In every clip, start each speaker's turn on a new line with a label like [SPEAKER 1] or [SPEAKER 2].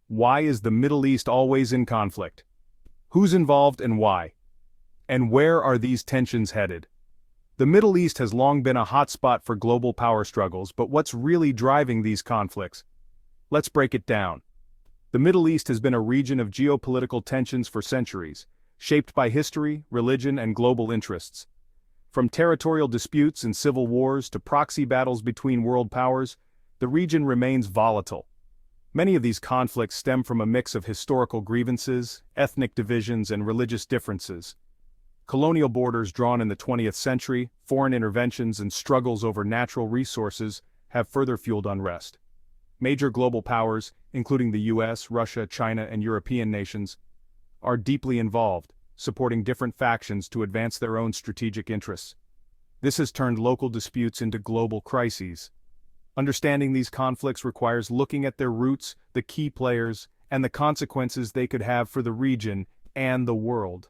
[SPEAKER 1] Why is the Middle East always in conflict? Who's involved and why? And where are these tensions headed? The Middle East has long been a hotspot for global power struggles, but what's really driving these conflicts? Let's break it down. The Middle East has been a region of geopolitical tensions for centuries, shaped by history, religion, and global interests. From territorial disputes and civil wars to proxy battles between world powers, the region remains volatile. Many of these conflicts stem from a mix of historical grievances, ethnic divisions, and religious differences. Colonial borders drawn in the 20th century, foreign interventions, and struggles over natural resources have further fueled unrest. Major global powers, including the US, Russia, China, and European nations, are deeply involved, supporting different factions to advance their own strategic interests. This has turned local disputes into global crises. Understanding these conflicts requires looking at their roots, the key players, and the consequences they could have for the region and the world.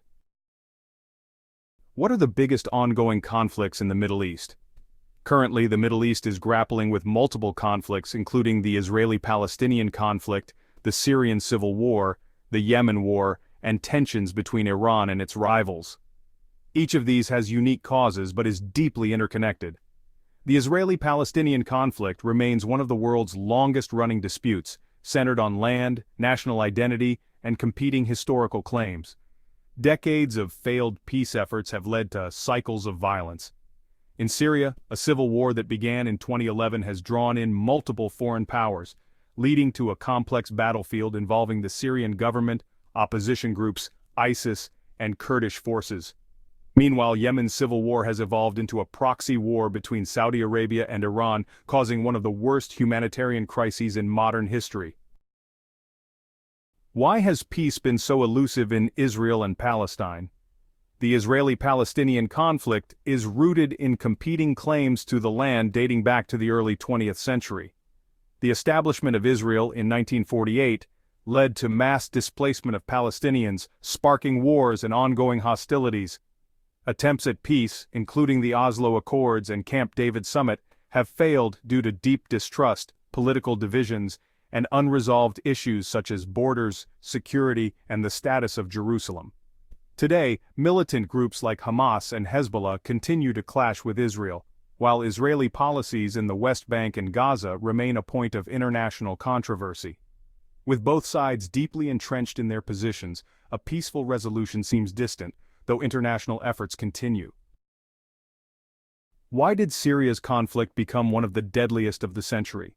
[SPEAKER 1] What are the biggest ongoing conflicts in the Middle East? Currently, the Middle East is grappling with multiple conflicts, including the Israeli-Palestinian conflict, the Syrian Civil War, the Yemen War, and tensions between Iran and its rivals. Each of these has unique causes but is deeply interconnected. The Israeli-Palestinian conflict remains one of the world's longest-running disputes, centered on land, national identity, and competing historical claims. Decades of failed peace efforts have led to cycles of violence. In Syria, a civil war that began in 2011 has drawn in multiple foreign powers, leading to a complex battlefield involving the Syrian government, opposition groups, ISIS, and Kurdish forces. Meanwhile, Yemen's civil war has evolved into a proxy war between Saudi Arabia and Iran, causing one of the worst humanitarian crises in modern history. Why has peace been so elusive in Israel and Palestine? The Israeli-Palestinian conflict is rooted in competing claims to the land dating back to the early 20th century. The establishment of Israel in 1948 led to mass displacement of Palestinians, sparking wars and ongoing hostilities. Attempts at peace, including the Oslo Accords and Camp David Summit, have failed due to deep distrust, political divisions, and unresolved issues such as borders, security, and the status of Jerusalem. Today, militant groups like Hamas and Hezbollah continue to clash with Israel, while Israeli policies in the West Bank and Gaza remain a point of international controversy. With both sides deeply entrenched in their positions, a peaceful resolution seems distant, though international efforts continue. Why did Syria's conflict become one of the deadliest of the century?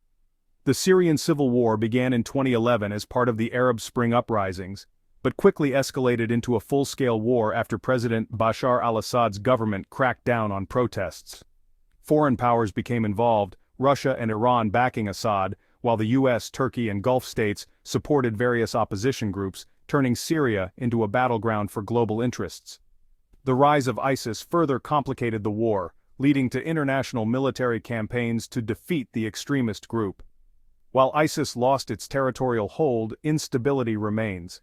[SPEAKER 1] The Syrian Civil War began in 2011 as part of the Arab Spring uprisings, but quickly escalated into a full-scale war after President Bashar al-Assad's government cracked down on protests. Foreign powers became involved, Russia and Iran backing Assad, while the US, Turkey, and Gulf states supported various opposition groups, turning Syria into a battleground for global interests. The rise of ISIS further complicated the war, leading to international military campaigns to defeat the extremist group. While ISIS lost its territorial hold, instability remains.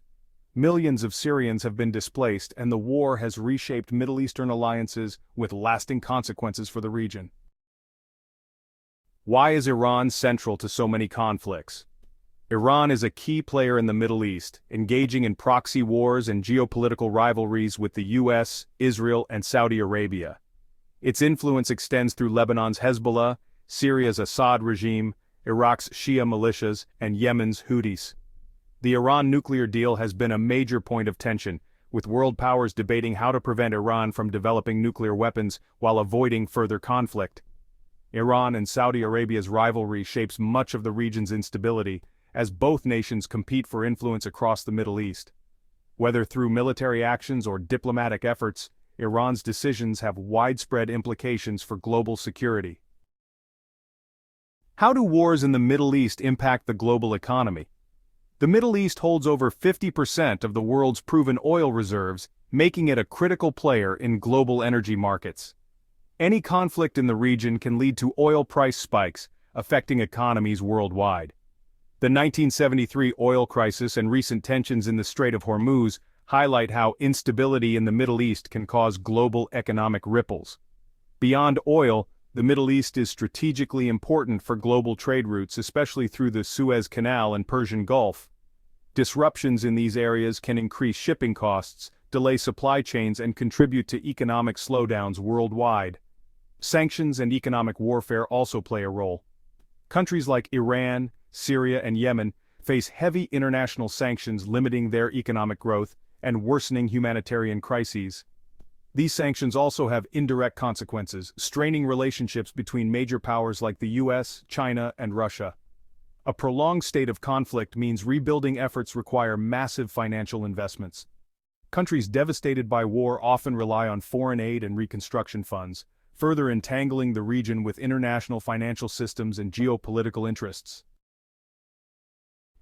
[SPEAKER 1] Millions of Syrians have been displaced, and the war has reshaped Middle Eastern alliances with lasting consequences for the region. Why is Iran central to so many conflicts? Iran is a key player in the Middle East, engaging in proxy wars and geopolitical rivalries with the US, Israel, and Saudi Arabia. Its influence extends through Lebanon's Hezbollah, Syria's Assad regime, Iraq's Shia militias, and Yemen's Houthis. The Iran nuclear deal has been a major point of tension, with world powers debating how to prevent Iran from developing nuclear weapons while avoiding further conflict. Iran and Saudi Arabia's rivalry shapes much of the region's instability, as both nations compete for influence across the Middle East. Whether through military actions or diplomatic efforts, Iran's decisions have widespread implications for global security. How do wars in the Middle East impact the global economy? The Middle East holds over 50% of the world's proven oil reserves, making it a critical player in global energy markets. Any conflict in the region can lead to oil price spikes, affecting economies worldwide. The 1973 oil crisis and recent tensions in the Strait of Hormuz highlight how instability in the Middle East can cause global economic ripples. Beyond oil, the Middle East is strategically important for global trade routes, especially through the Suez Canal and Persian Gulf. Disruptions in these areas can increase shipping costs, delay supply chains, and contribute to economic slowdowns worldwide. Sanctions and economic warfare also play a role. Countries like Iran, Syria, and Yemen face heavy international sanctions limiting their economic growth and worsening humanitarian crises. These sanctions also have indirect consequences, straining relationships between major powers like the US, China, and Russia. A prolonged state of conflict means rebuilding efforts require massive financial investments. Countries devastated by war often rely on foreign aid and reconstruction funds, further entangling the region with international financial systems and geopolitical interests.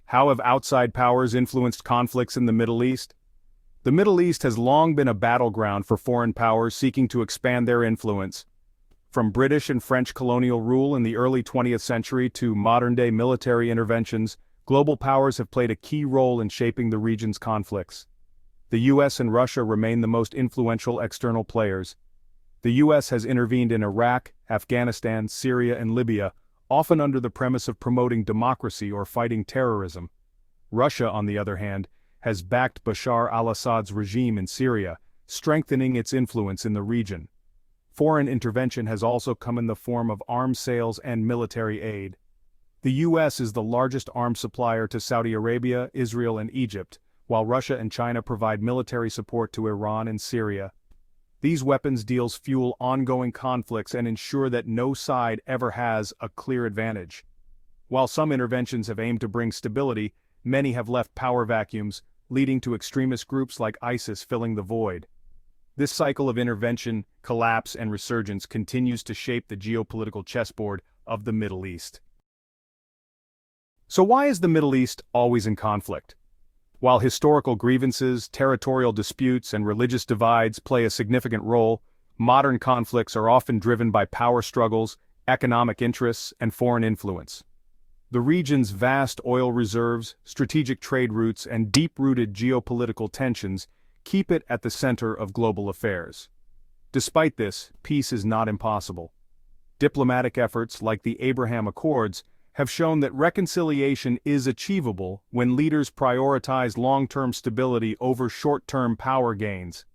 [SPEAKER 1] How have outside powers influenced conflicts in the Middle East? The Middle East has long been a battleground for foreign powers seeking to expand their influence. From British and French colonial rule in the early 20th century to modern-day military interventions, global powers have played a key role in shaping the region's conflicts. The US and Russia remain the most influential external players. The US has intervened in Iraq, Afghanistan, Syria, and Libya, often under the premise of promoting democracy or fighting terrorism. Russia, on the other hand, has backed Bashar al-Assad's regime in Syria, strengthening its influence in the region. Foreign intervention has also come in the form of arms sales and military aid. The US is the largest arms supplier to Saudi Arabia, Israel, and Egypt, while Russia and China provide military support to Iran and Syria. These weapons deals fuel ongoing conflicts and ensure that no side ever has a clear advantage. While some interventions have aimed to bring stability, many have left power vacuums, leading to extremist groups like ISIS filling the void. This cycle of intervention, collapse, and resurgence continues to shape the geopolitical chessboard of the Middle East. So why is the Middle East always in conflict? While historical grievances, territorial disputes, and religious divides play a significant role, modern conflicts are often driven by power struggles, economic interests, and foreign influence. The region's vast oil reserves, strategic trade routes, and deep-rooted geopolitical tensions keep it at the center of global affairs. Despite this, peace is not impossible. Diplomatic efforts like the Abraham Accords have shown that reconciliation is achievable when leaders prioritize long-term stability over short-term power gains.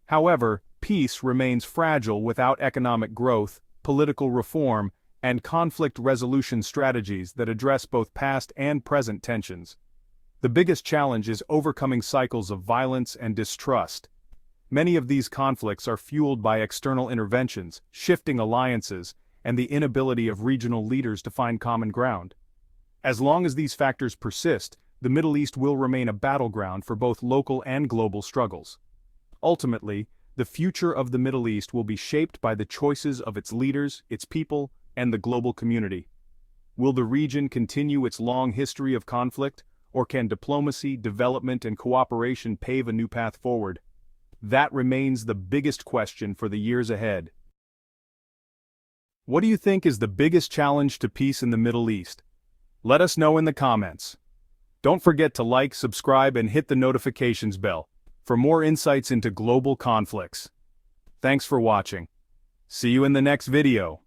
[SPEAKER 1] However, peace remains fragile without economic growth, political reform, and conflict resolution strategies that address both past and present tensions. The biggest challenge is overcoming cycles of violence and distrust. Many of these conflicts are fueled by external interventions, shifting alliances, and the inability of regional leaders to find common ground. As long as these factors persist, the Middle East will remain a battleground for both local and global struggles. Ultimately, the future of the Middle East will be shaped by the choices of its leaders, its people, and the global community. Will the region continue its long history of conflict, or can diplomacy, development, and cooperation pave a new path forward? That remains the biggest question for the years ahead. What do you think is the biggest challenge to peace in the Middle East? Let us know in the comments. Don't forget to like, subscribe, and hit the notifications bell for more insights into global conflicts. Thanks for watching. See you in the next video.